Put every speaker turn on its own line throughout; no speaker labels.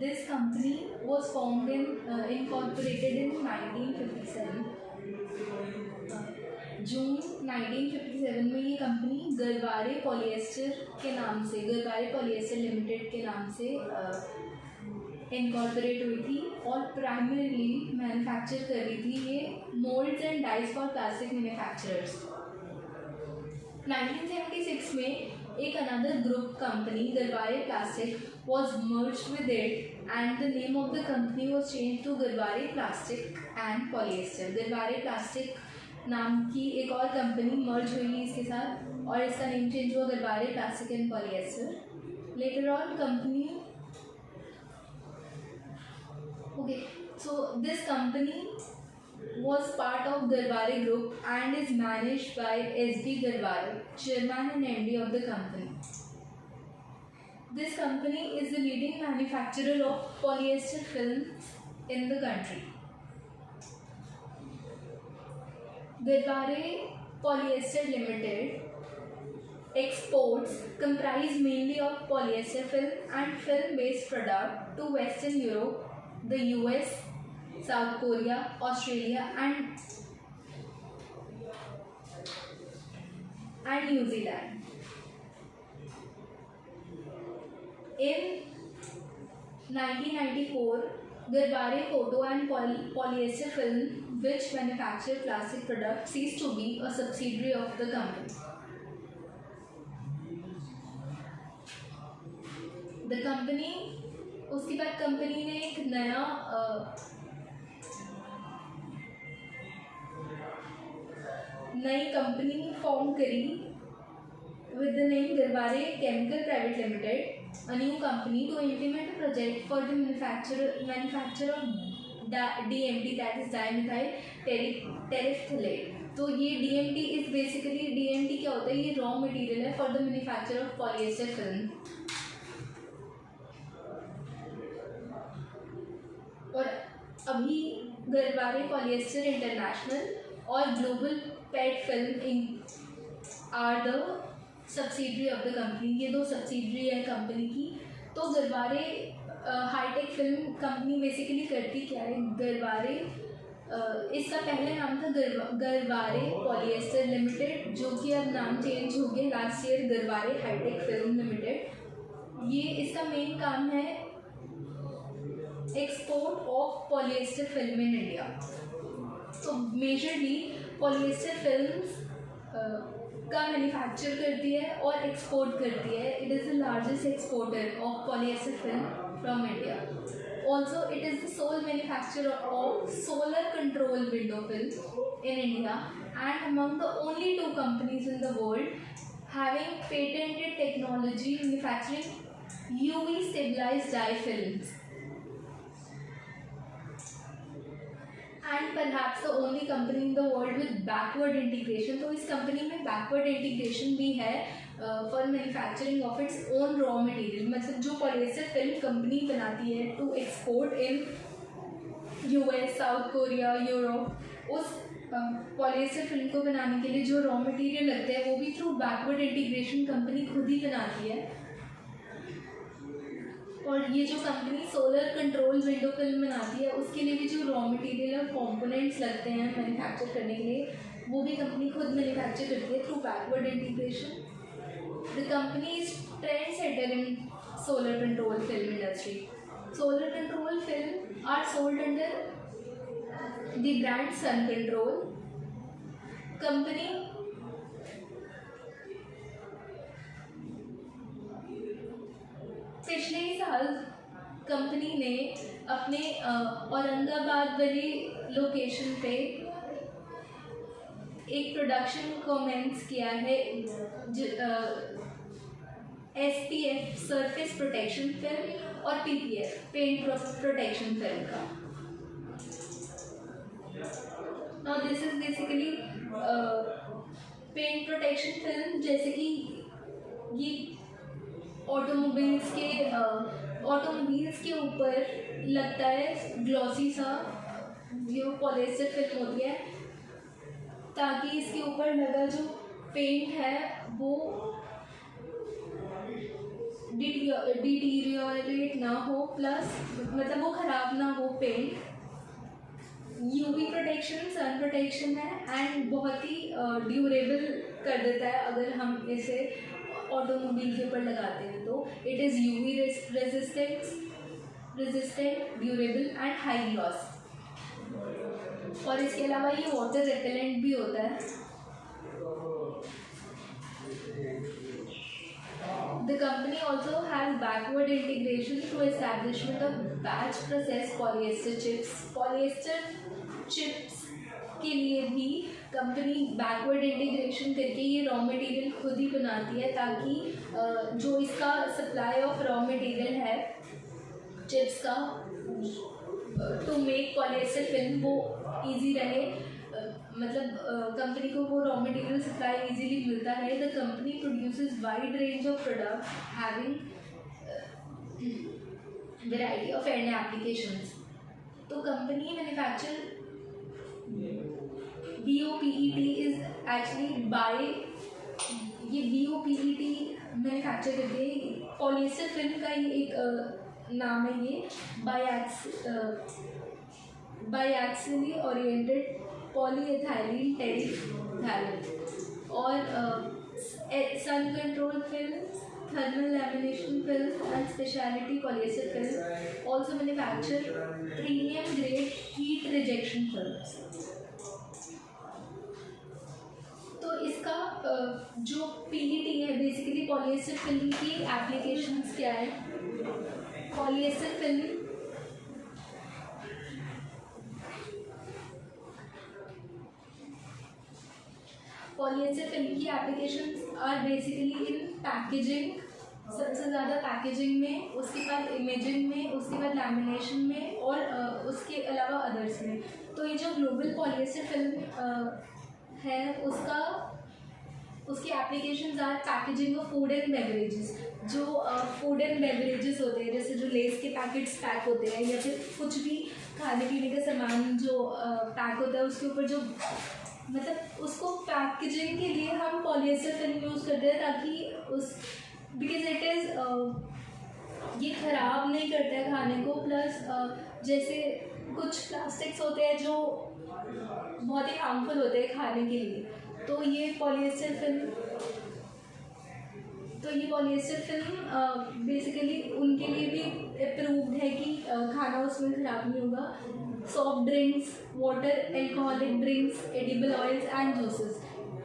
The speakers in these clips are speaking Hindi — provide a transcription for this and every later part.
This company was incorporated in 1957. जून 1957 में ये कंपनी गरवारे पॉलिएस्टर के नाम से, गरवारे पॉलिएस्टर लिमिटेड के नाम से इनकॉर्पोरेट हुई थी और प्राइमरीली मैन्युफैक्चर कर रही थी ये moulds and dice for plastic manufacturers. 1976 में एक another group company Garware plastic was merged with it and the name of the company was changed to Garware plastic and polyester. Garware plastic नाम की एक और कंपनी मर्ज हुई इसके साथ और इसका नेम चेंज हुआ Garware plastic and polyester. Later on company so this company was part of Garware Group and is managed by S.B. Garware, Chairman and MD of the company. This company is the leading manufacturer of polyester films in the country. Garware Polyester Limited exports comprise mainly of polyester film and film-based product to Western Europe, the US, South Korea, Australia and New Zealand. In 1994, Garware Photo and Polyester Film, which manufacture plastic products, ceased to be a subsidiary of the company. The company, उसके बाद कंपनी ने एक नई कंपनी फॉर्म करी with the name Garware Chemical Private Limited, a new company to implement a project for the manufacture of DMT, that is dimethyl terephthalate. तो ये DMT is basically, DMT क्या होता है, ये रॉ मटेरियल है for the manufacture of polyester film. और अभी गरवारे पॉलिएस्टर इंटरनेशनल और global PET film are the subsidiary of the company. ये दो सब्सिडरी है कंपनी की। तो Garware hitech film company basically करती क्या है, गरवारे इसका पहले नाम था गरवारे पॉलिएस्टर लिमिटेड, जो कि अब नाम चेंज हो गया last year Garware hitech film limited. ये इसका मेन काम है export of polyester film in India. तो मेजरली पॉलिएस्टर फिल्म्स का मैन्युफैक्चर करती है और एक्सपोर्ट करती है। It is the largest exporter of polyester film from India. Also it is the sole manufacturer of solar control window film in India and among the only 2 companies in the world having patented technology manufacturing UV stabilized dye films and perhaps the only company in the world with backward integration। तो इस कंपनी में बैकवर्ड इंटीग्रेशन भी है for manufacturing of its own raw material. मतलब जो पॉलिएस्टर फिल्म कंपनी बनाती है to export in US, South Korea, Europe, उस पॉलिएस्टर फिल्म को बनाने के लिए जो रॉ मटेरियल लगते हैं वो भी थ्रू बैकवर्ड इंटीग्रेशन कंपनी खुद ही बनाती है। और ये जो company solar control window film बनाती है उसके लिए भी जो रॉ मटेरियल और कंपोनेंट्स लगते हैं मैन्युफैक्चर करने के लिए वो भी कंपनी खुद मैन्युफैक्चर करती है through backward integration. The company is trend setter in solar control film industry. Solar control film are sold under the brand sun control. Company पिछले ही साल कंपनी ने अपने औरंगाबाद वाली लोकेशन पे एक प्रोडक्शन कमेंस किया है SPF सरफेस प्रोटेक्शन फिल्म और PPF पेंट प्रोटेक्शन फिल्म का। Now this is basically paint protection film, जैसे कि ये ऑटोमोबाइल्स के ऊपर लगता है ग्लॉसी सा जो पॉलिएस्टर फिल्म होती है, ताकि इसके ऊपर लगा जो पेंट है वो डिटीरियोरेट ना हो, प्लस मतलब वो ख़राब ना हो paint. UV protection, sun protection है, एंड बहुत ही ड्यूरेबल कर देता है अगर हम इसे ऑटोमोबाइल के ऊपर लगाते हैं तो। It is UV resistant, durable and high gloss. और इसके अलावा ये वाटर रेपेलेंट भी होता है। The company also has backward integration to establishment of batch process polyester chips. Polyester chips के लिए भी कंपनी बैकवर्ड इंटीग्रेशन करके ये रॉ मटेरियल खुद ही बनाती है, ताकि जो इसका सप्लाई ऑफ रॉ मटेरियल है चिप्स का टू मेक पॉलिएस्टर फिल्म वो इजी रहे, मतलब कंपनी को वो रॉ मटेरियल सप्लाई इजीली मिलता है। The company produces wide range of product having variety of end applications. तो company manufacture BOPET is actually by, ये BOPET मैन्युफैक्चर करते हैं। पॉलिएस्टर फिल्म का ही एक नाम है ये, बायएक्सियली ओरिएंटेड पॉलीएथाइलीन टेरिफ्थैलेट। और sun control film, thermal lamination film and speciality polyester film also manufacture premium grade heat rejection films. तो इसका जो PET है बेसिकली पॉलिएस्टर फिल्म की एप्लीकेशंस क्या है। पॉलिएस्टर फिल्म की applications are basically in packaging, सबसे ज़्यादा पैकेजिंग में, उसके बाद इमेजिंग में, उसके बाद लैमिनेशन में, और उसके अलावा अदर्स में। तो ये जो ग्लोबल पॉलिएस्टर फिल्म है उसकी applications are packaging of food and beverages. जो फूड एंड बेवरेजेस होते हैं, जैसे जो लेस के पैकेट्स पैक होते हैं या फिर कुछ भी खाने पीने का सामान जो पैक होता है, उसके ऊपर जो मतलब उसको पैकेजिंग के लिए हम पॉलिएस्टर फिल्म यूज़ करते हैं, ताकि उस बिकॉज इट इज़ ये ख़राब नहीं करता है खाने को। प्लस जैसे कुछ प्लास्टिक्स होते हैं जो बहुत ही हार्मफुल होते हैं खाने के लिए, तो ये पॉलिएस्टर फिल्म बेसिकली उनके लिए भी अप्रूव्ड है कि खाना उसमें ख़राब नहीं होगा। Soft drinks, water, alcoholic drinks, edible oils and juices.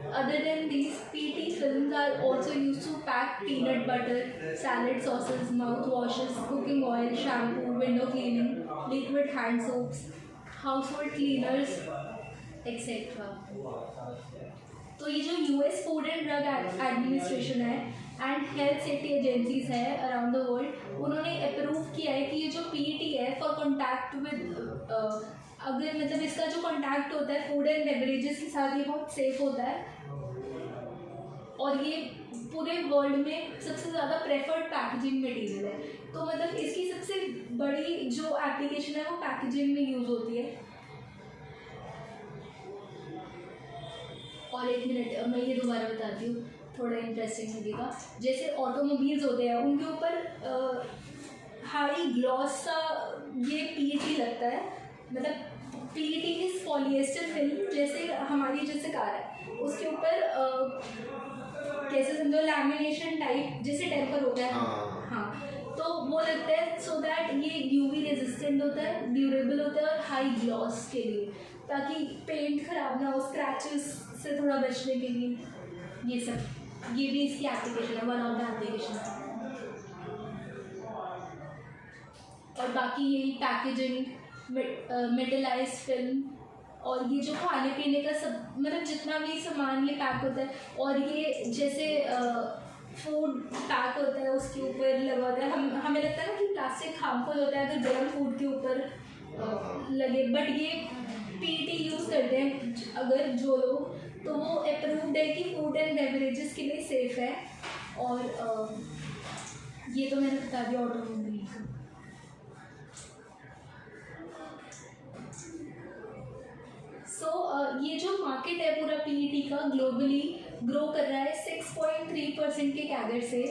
Other than these, PET films are also used to pack peanut butter, salad sauces, mouthwashes, cooking oil, shampoo, window cleaning, liquid hand soaps, household cleaners, etc. तो ये जो US food and drug administration है एंड हेल्थ सेफ्टी एजेंसीज है अराउंड द वर्ल्ड, उन्होंने अप्रूव किया है कि ये जो PET है फॉर कॉन्टैक्ट विद, अगर मतलब इसका जो कॉन्टैक्ट होता है फूड एंड बेवरेजेस के साथ, ये बहुत सेफ होता है। और ये पूरे वर्ल्ड में सबसे ज़्यादा प्रेफर्ड पैकेजिंग मटेरियल है। तो मतलब इसकी सबसे बड़ी जो एप्लीकेशन है वो पैकेजिंग में यूज़ होती है। और एक मिनट मैं ये दोबारा बताती हूँ, थोड़ा इंटरेस्टिंग लगेगा। जैसे ऑटोमोबाइल्स होते हैं, उनके ऊपर हाई ग्लॉस का ये PET लगता है। मतलब PET इज पॉलिएस्टर फिल्म, जैसे हमारी जैसे कार है उसके ऊपर कैसे समझो लैमिनेशन टाइप जैसे टेम्पर होता है, हाँ, तो वो लगता है सो दैट ये UV रेजिस्टेंट होता है, ड्यूरेबल होता है और हाई ग्लॉस के लिए, ताकि पेंट खराब ना हो, स्क्रैचेस से थोड़ा बचने के लिए। ये सब ये भी इसकी एप्लीकेशन है, वन ऑफ द एप्लीकेशन है। और बाकी यही पैकेजिंग, मेटलाइज्ड फिल्म, और ये जो खाने पीने का सब मतलब जितना भी सामान ये पैक होता है, और ये जैसे फूड पैक होता है उसके ऊपर लगा होता है। हमें लगता है ना कि प्लास्टिक हार्मफुल होता है अगर गर्म फूड के ऊपर लगे, बट ये PET यूज़ करते हैं अगर जो लोग, तो वो अप्रूव्ड है कि फूड एंड बेवरेजेस के लिए सेफ़ है। और ये तो मैंने बता दिया ऑटोमोबाइल का। ये जो मार्केट है पूरा PET का ग्लोबली ग्रो कर रहा है 6.3% के कैगर से।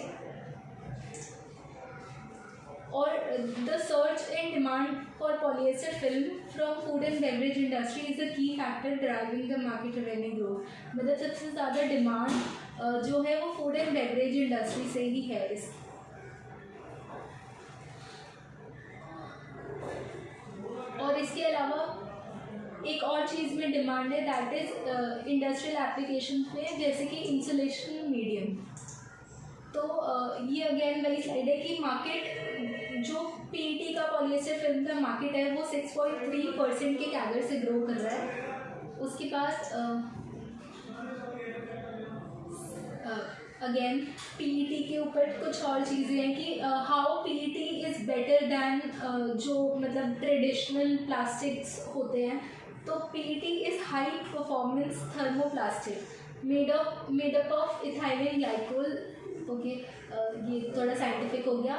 the surge in demand for polyester film from food and beverage industry is a key factor driving the market revenue growth. मतलब सबसे ज़्यादा डिमांड जो है वो फूड एंड बेवरेज इंडस्ट्री से ही है इसकी। और इसके अलावा एक और चीज़ में डिमांड है, दैट इज़ इंडस्ट्रियल एप्लीकेशन में, जैसे कि इंसुलेशन मीडियम। तो ये अगेन वही स्लाइड है कि मार्केट जो पीईटी का पॉलिएस्टर फिल्म का मार्केट है वो 6.3% के कैगर से ग्रो कर रहा है। उसके बाद अगेन पीईटी के ऊपर कुछ और चीज़ें हैं कि how PET is better than जो मतलब ट्रेडिशनल प्लास्टिक्स होते हैं। तो PET is high performance thermoplastic made up of ethylene glycol. Okay, ये थोड़ा साइंटिफिक हो गया।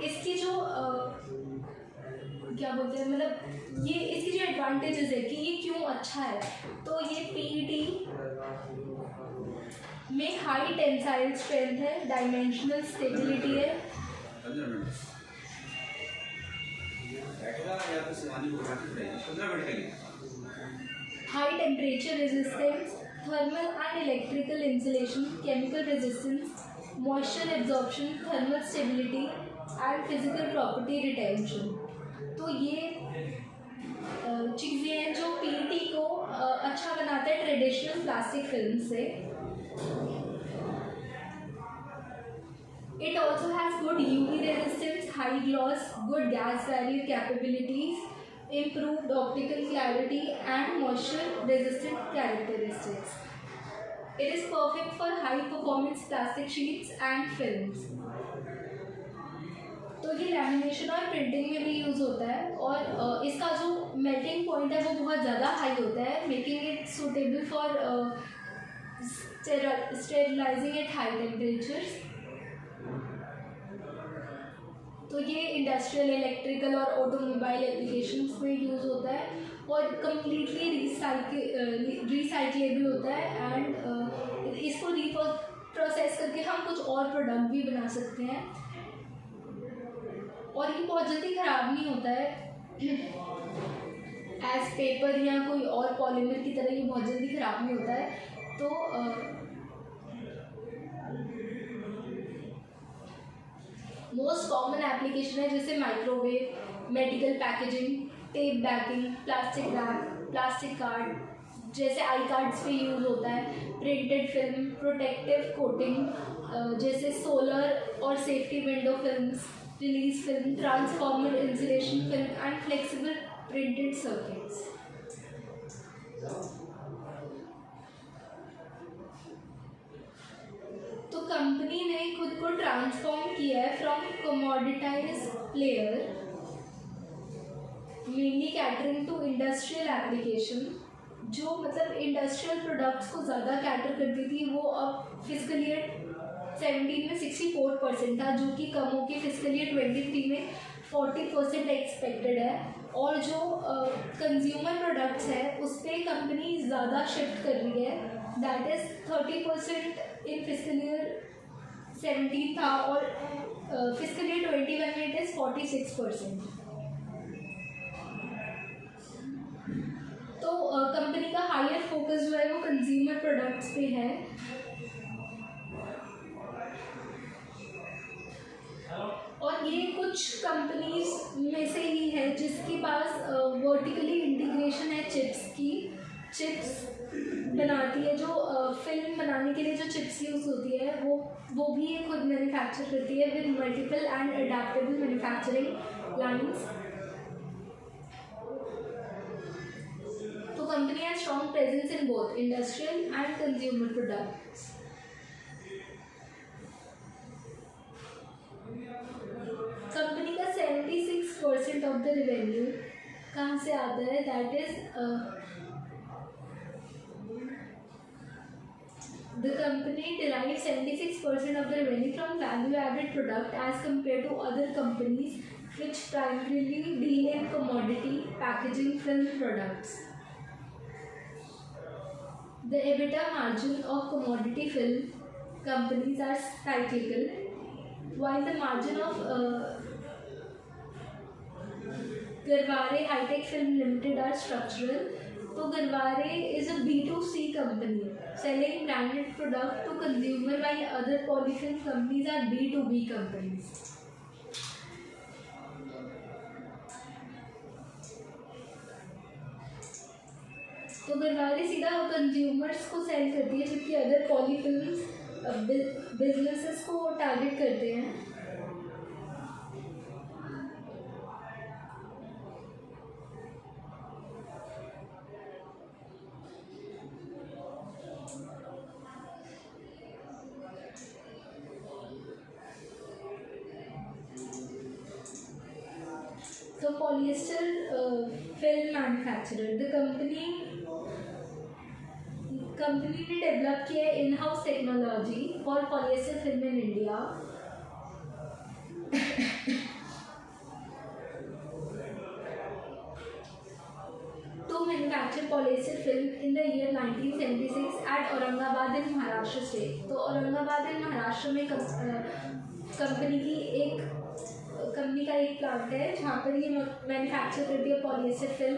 इसकी जो क्या बोलते हैं, मतलब ये इसकी जो एडवांटेजेस है कि ये क्यों अच्छा है, तो ये पीईटी में हाई टेंसाइल स्ट्रेंथ है, डायमेंशनल स्टेबिलिटी है, high temperature resistance, thermal and electrical insulation, chemical resistance, moisture absorption, thermal stability and physical property retention. तो ये चीज़ें हैं जो पीईटी को अच्छा बनाता है ट्रेडिशनल प्लास्टिक फिल्म से। It also has good UV resistance, high gloss, good gas barrier capabilities, improved optical clarity and moisture resistant characteristics. It is perfect for high performance plastic sheets and films. तो ये लैमिनेशन और प्रिंटिंग में भी यूज़ होता है, और इसका जो मेल्टिंग पॉइंट है वो बहुत ज़्यादा हाई होता है, making it suitable for sterilising at high temperatures. तो ये इंडस्ट्रियल, इलेक्ट्रिकल और ऑटोमोबाइल एप्लीकेशंस में यूज़ होता है और कम्प्लीटली रिसाइक्लेबल होता है, एंड इसको प्रोसेस करके हम कुछ और प्रोडक्ट भी बना सकते हैं, और ये बहुत जल्दी ख़राब नहीं होता है एज पेपर या कोई और पॉलीमर की तरह, ये बहुत जल्दी ख़राब नहीं होता है। तो मोस्ट कॉमन एप्लीकेशन है जैसे microwave, medical packaging, tape bagging, plastic wrap, plastic card, जैसे आई कार्ड्स पे यूज़ होता है, प्रिंटेड फिल्म, प्रोटेक्टिव कोटिंग जैसे सोलर और safety window films, release film, transformer insulation film and flexible printed circuits. तो कंपनी ने खुद को ट्रांसफॉर्म किया है from commoditize player mainly catering to industrial application, जो मतलब इंडस्ट्रियल प्रोडक्ट्स को ज़्यादा कैटर करती थी, वो अब फिजिकल ईयर 17 में 64% था, जो कि कम होकर फिजिकल ईयर 23 में 40% एक्सपेक्टेड है। और जो कंज्यूमर प्रोडक्ट्स है उस पर कंपनी ज़्यादा शिफ्ट कर रही है, that is 30% in physical year 17 था, और फिजिकल ईयर 21 में इट इज़ 46%। तो कंपनी का हायर फोकस जो है वो कंज्यूमर प्रोडक्ट्स पे है। और ये कुछ कंपनीज में से ही है जिसके पास वर्टिकली इंटीग्रेशन है चिप्स की। चिप्स बनाती है, जो फिल्म बनाने के लिए जो चिप्स यूज़ होती है वो भी ये खुद मैन्युफैक्चर करती है with multiple and adaptable manufacturing lines. तो company has strong presence in both industrial and consumer products. Company का 76% ऑफ द रेवेन्यू कहाँ से आता है, that is the company derives 76% of the revenue from value-added product as compared to other companies which primarily deal in commodity packaging film products. The EBITDA margin of commodity film companies are cyclical. while the margin of Garware High-Tech Film Limited are structural. So Garware is a B2C company selling branded product to consumer, while other polyfilm companies are B2B companies. तो गरवारे सीधा कंज्यूमर्स को सेल करती है, जबकि अदर पॉलीफिल्म्स बिजनेसेस को टारगेट करते हैं. तो polyester film manufacturer, the company ने डेवलप किया है in house technology for polyester film in India. To manufacture polyester film in the year 1976 at Aurangabad in Maharashtra state. तो औरंगाबाद in महाराष्ट्र में कंपनी का एक प्लांट है जहाँ पर ये मैन्युफैक्चर करती है polyester film,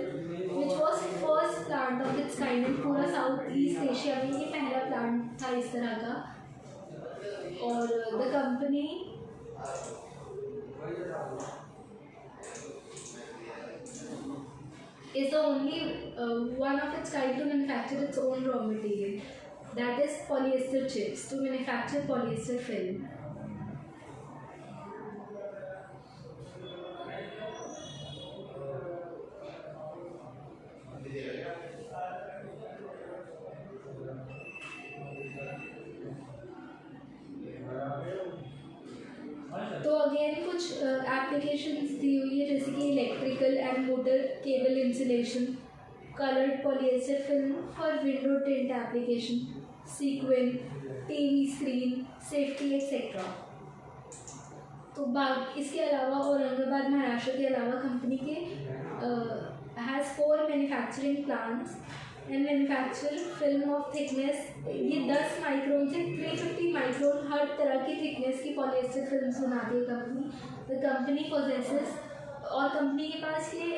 which was first plant of its kind in पूरा साउथ ईस्ट एशिया में. ये पहला प्लांट था इस तरह का. और the company is the only one of its kind to manufacture its own raw material, that is polyester chips, to manufacture polyester film. तो अगेन कुछ एप्लीकेशंस दी हुई है, जैसे कि electrical and motor cable insulation, coloured polyester film for window tint application, sequent, TV screen, safety etcetera. तो इसके अलावा औरंगाबाद महाराष्ट्र के अलावा कंपनी के has 4 manufacturing plants and manufacture film of thickness. ये 10 माइक्रोन से 350 माइक्रोन हर तरह की थिकनेस की पॉलिएस्टर फिल्म बनाती है कंपनी. द कंपनी पोजेसेस, और कंपनी के पास ये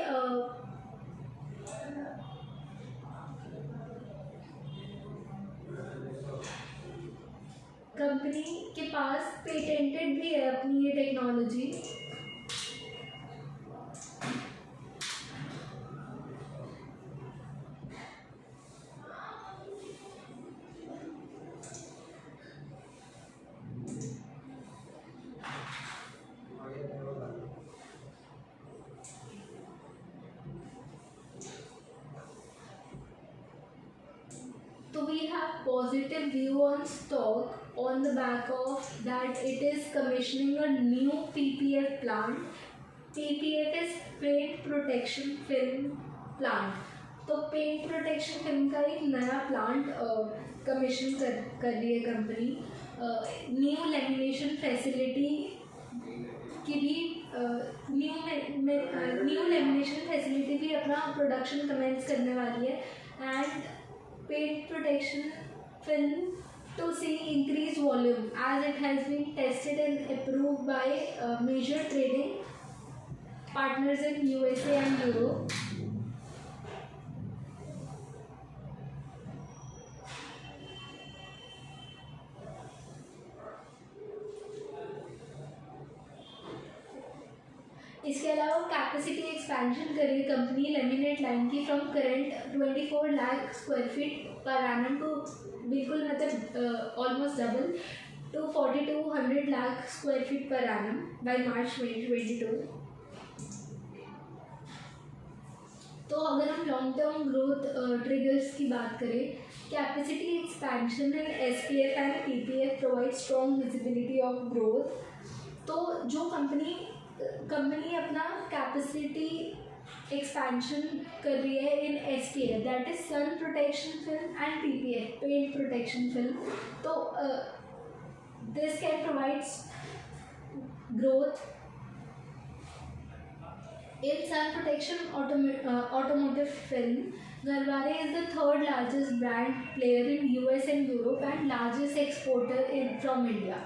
कंपनी के पास पेटेंटेड भी है अपनी ये technology. So we have positive view on stock on the back of that it is commissioning a new PPF plant. PPF is paint protection film plant. तो पेंट प्रोटेक्शन फिल्म का एक नया प्लांट कमीशन कर रही है कंपनी. न्यू लेमिनेशन फैसिलिटी की भी न्यू लेमिनेशन फैसिलिटी भी अपना प्रोडक्शन कमेंस करने वाली है. And paint protection film to see increased volume as it has been tested and approved by major trading partners in USA and Europe. इसके अलावा कैपेसिटी एक्सपेंशन करी कंपनी लेमिनेट लाइन की from current 24 lakh square feet per annum to बिल्कुल मतलब almost double to 4200 lakh square feet per annum by March 2022. तो अगर हम लॉन्ग टर्म ग्रोथ ट्रिगर्स की बात करें, capacity expansion in SPF and PPF provide strong visibility of growth. तो जो कंपनी अपना कैपेसिटी एक्सपेंशन कर रही है in SPF, that is sun protection film, and PPF paint protection film. तो this can provide growth in sun protection automotive film. Garware is the third largest brand player in US and Europe and largest exporter from India.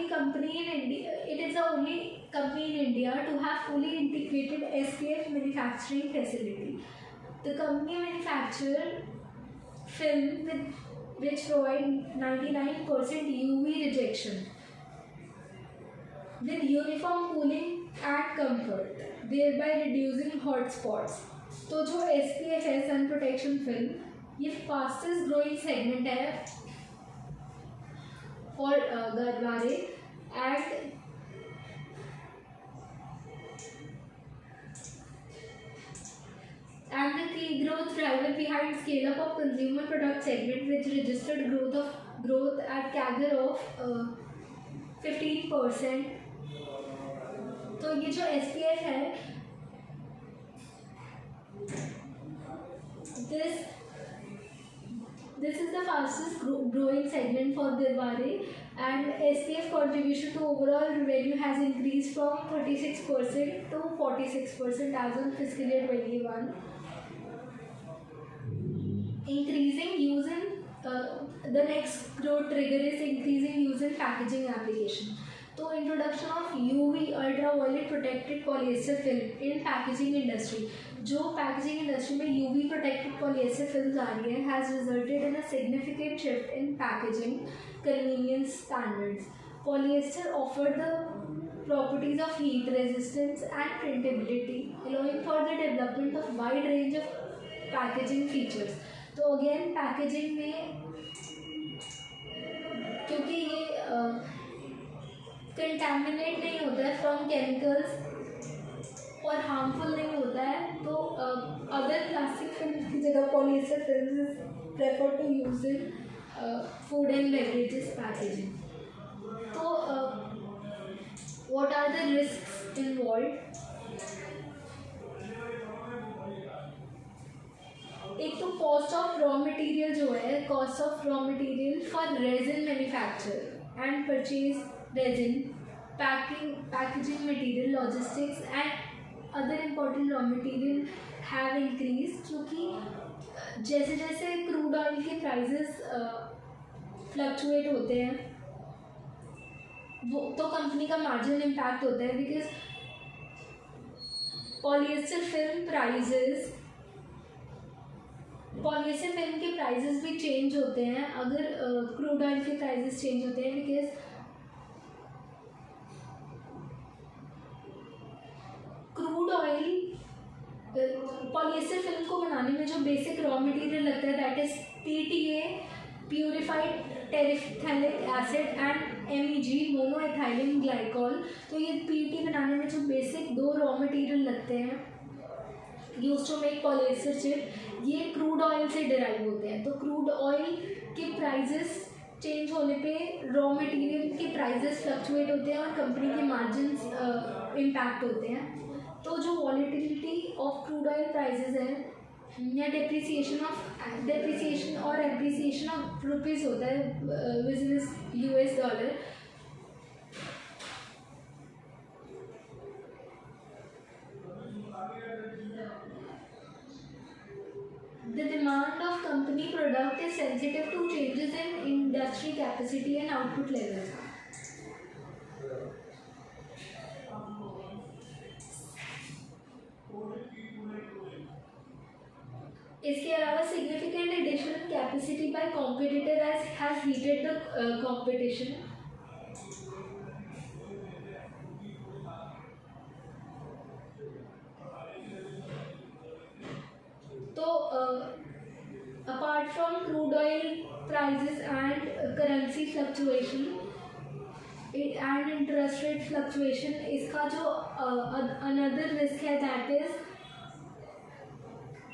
only company in India. It is the only company in India to have fully integrated SPF manufacturing facility. The company manufacture film which provide 99% UV rejection with uniform cooling and comfort, thereby reducing hot spots. तो जो SPF है सन प्रोटेक्शन फिल्म ये फास्टेस्ट ग्रोइंग सेगमेंट है for Garware and the key growth driver behind scale up of consumer product segment which registered growth at CAGR of 15%. तो ये जो SPF है this is the fastest growing segment for Garware, and SPF contribution to overall revenue has increased from 36% to 46% as on fiscal year 21. Increasing use in the next growth trigger is increasing use in packaging application. तो introduction of UV ultraviolet protected polyester film in packaging industry, जो पैकेजिंग इंडस्ट्री में यूवी प्रोटेक्टेड पॉलिएस्टर फिल्म आ रही है has resulted in a significant shift in packaging convenience standards. Polyester offer the properties of heat resistance and printability, allowing for the development of wide range of packaging features. तो अगेन पैकेजिंग में क्योंकि ये कंटैमिनेट नहीं होता है फ्रॉम केमिकल्स और हार्मफुल नहीं होता है, तो अदर प्लास्टिक फिल्म की जगह polyester film is prefer to use in food and beverages packaging. तो what are the risks involve? एक तो कॉस्ट ऑफ रॉ मटेरियल जो है, cost of raw material for resin manufacture and purchase resin, packaging material, logistics and other important raw material have increase, क्योंकि जैसे जैसे क्रूड ऑयल के प्राइसेस फ्लक्चुएट होते हैं वो तो कंपनी का मार्जिन इम्पैक्ट होता है, बिकॉज पॉलिएस्टर फिल्म के प्राइसेस भी चेंज होते हैं अगर क्रूड ऑयल के प्राइसेस चेंज होते हैं, because crude oil polyester film को बनाने में जो बेसिक रॉ मटेरियल लगता है that is PTA, purified terephthalic acid and MEG, monoethylene glycol. तो ये PET बनाने में जो बेसिक दो रॉ मटेरियल लगते हैं use to make polyester chip, ये क्रूड ऑयल से डिराइव होते हैं. तो क्रूड ऑयल के प्राइजेस चेंज होने पे रॉ मटेरियल के प्राइजेस फ्लक्चुएट होते हैं और कंपनी के मार्जिन्स इम्पैक्ट होते हैं. तो जो volatility of crude oil prices है या डेप्रिसिएशन और एप्रिसिएशन ऑफ रुपीज़ होता है विजिस US dollar, the demand of company product is sensitive to changes in industry capacity and output levels. इसके अलावा significant additional capacity by competitor has heated the competition. तो apart from crude oil prices and currency fluctuation and interest rate fluctuation, इसका जो another risk है that is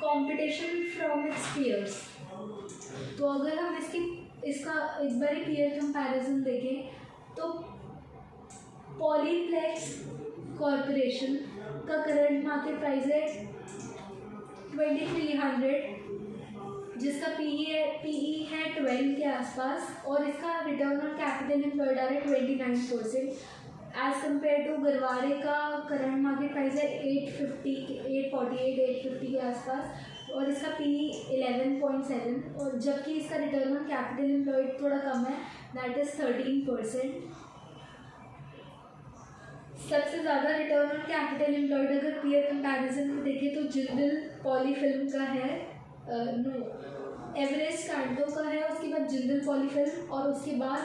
competition from its peers. तो अगर हम इसका एक बार peer comparison देखें तो पॉलीप्लेक्स कॉरपोरेशन का करंट मार्केट प्राइस है 2300, जिसका PE है 12 के आसपास और इसका रिटर्न ऑन कैपिटल एम्प्लॉयड आ रहा है 29%. एज कम्पेयर टू गरवारे का करंट मार्केट प्राइस है 850 के आसपास और इसका PE 11.7, और जबकि इसका रिटर्न ऑन कैपिटल एम्प्लॉयड थोड़ा कम है दैट इज़ 13%. सबसे ज़्यादा रिटर्न ऑन कैपिटल एम्प्लॉयड अगर पीयर कंपैरिजन में देखें तो जिंदल पॉली फिल्म का है, एवरेस्ट कैंटो का है, उसके बाद जिंदल पॉली फिल्म और उसके बाद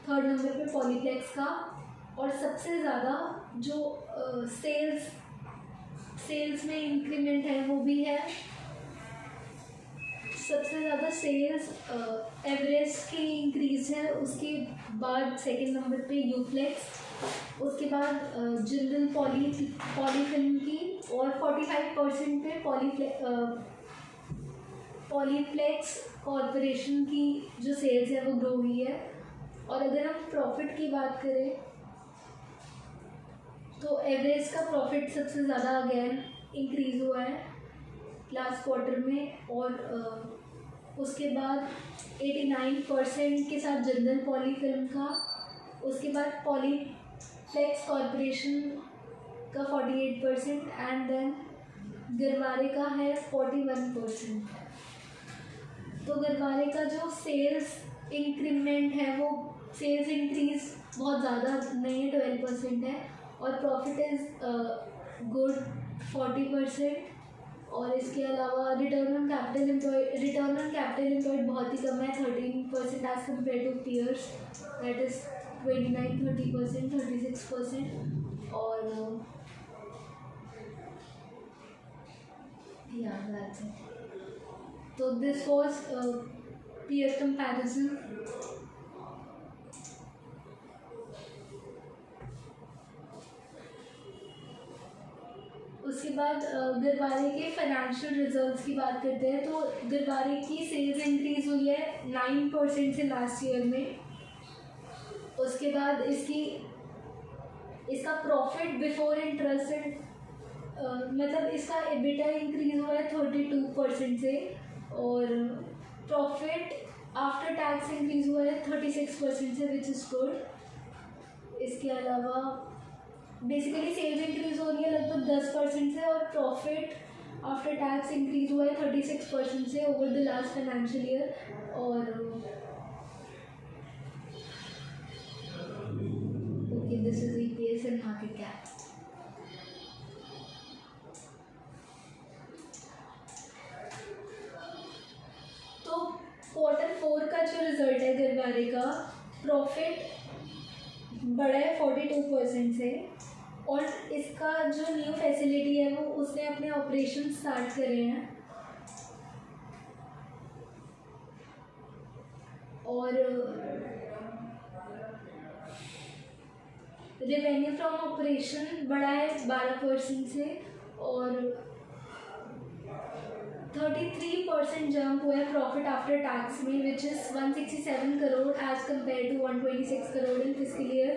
थर्ड नंबर पे पॉलीप्लेक्स का। और सबसे ज़्यादा जो सेल्स में इंक्रीमेंट है वो भी है, सबसे ज़्यादा सेल्स एवरेस्ट की इंक्रीज है, उसके बाद सेकंड नंबर पे यूफ्लेक्स, उसके बाद जिंदल पॉली फिल्म की, और 45% पे पॉलीप्लेक्स कॉरपोरेशन की जो सेल्स है वो ग्रो हुई है। और अगर हम प्रॉफिट की बात करें तो एवरेस्ट का प्रॉफिट सबसे ज़्यादा अगेन इंक्रीज हुआ है लास्ट क्वार्टर में, और उसके बाद 89% के साथ जिंदल पॉली फिल्म का, उसके बाद पॉलीप्लेक्स कॉरपोरेशन का 48% एंड देन गरवारे का है 41%। तो गरवारे का जो सेल्स इंक्रीमेंट है वो सेल्स इंक्रीज बहुत ज़्यादा नहीं है, 12% है, और प्रॉफिट इज़ गुड 40%। और इसके अलावा रिटर्न ऑन कैपिटल एम्प्लॉयड बहुत ही कम है, 13% as compared to peers, that is 29-30%, 36%। और yeah, that's it. So this was peer comparison. उसके बाद गरवारे के फाइनेंशियल रिजल्ट्स की बात करते हैं। तो गरवारे की सेल्स इंक्रीज हुई है 9% से लास्ट ईयर में। उसके बाद इसका प्रॉफिट बिफोर इंटरेस्ट मतलब इसका एबिटा इंक्रीज हुआ है 32% से, और प्रॉफिट आफ्टर टैक्स इंक्रीज हुआ है 36% से, विच इज़ गुड। इसके अलावा बेसिकली सेल्स इंक्रीज हो रही है लगभग 10% से, और प्रॉफिट आफ्टर टैक्स इंक्रीज हुआ है 36% से over the last financial year. और okay, this is EPS and market cap. तो Q4 का जो रिजल्ट है गरवारे का, प्रॉफिट बढ़ा है 42% से, और इसका जो न्यू फैसिलिटी है वो उसने अपने ऑपरेशन स्टार्ट करे हैं। और रेवेन्यू फ्रॉम ऑपरेशन बढ़ा है 12% से, और 33% जंप हुआ है प्रॉफिट आफ्टर टैक्स में, which is 167 crore as compared to 126 crore in fiscal year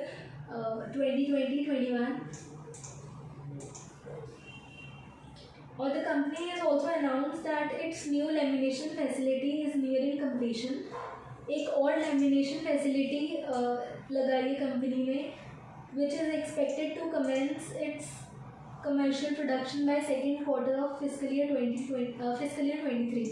2020-21। और the company has also announced that its new lamination facility is nearing completion. एक और lamination facility लगाई है कंपनी ने, which is expected to commence its commercial production by second quarter of fiscal year 23.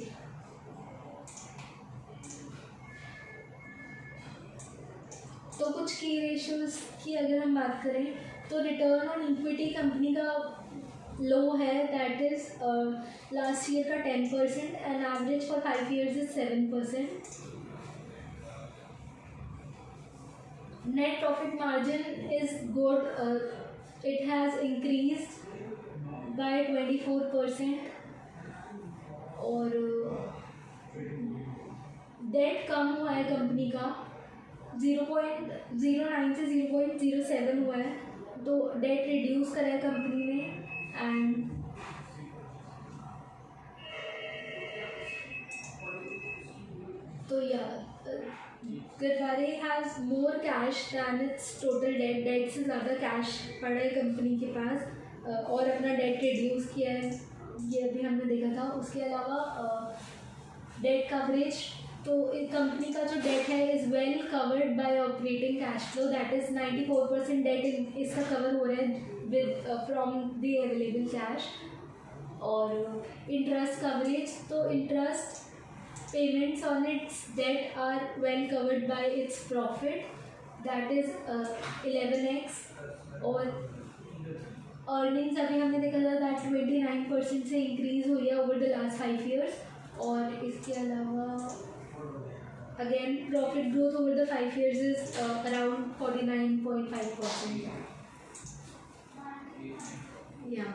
तो कुछ की रेशियोज की अगर हम बात करें तो रिटर्न ऑन इक्विटी कंपनी का लो है, दैट इज लास्ट ईयर का 10% and average for 5 years is 7%। Net profit margin is good, it has increase by 24%। और डेट कम हुआ है कंपनी का, 0.09 से 0.07 हुआ है, तो डेट रिड्यूस करा है कंपनी ने। एंड तो Garware has more cash than its total debt से ज़्यादा कैश पड़ा है कंपनी के पास, और अपना डेट रिड्यूस किया है, ये अभी हमने देखा था। उसके अलावा डेट कवरेज, तो कंपनी का जो डेट है is well covered by operating cash flow, that is 94% debt इसका कवर हो रहा है with from the available cash. और इंटरेस्ट कवरेज, तो interest payments on its debt are well covered by its profit, that is 11x। और अर्निंग्स अभी हमने देखा था दैट 29% से इंक्रीज हुई है ओवर द लास्ट 5 ईयर्स। और इसके अलावा again profit growth over the 5 years is around 49.5%। या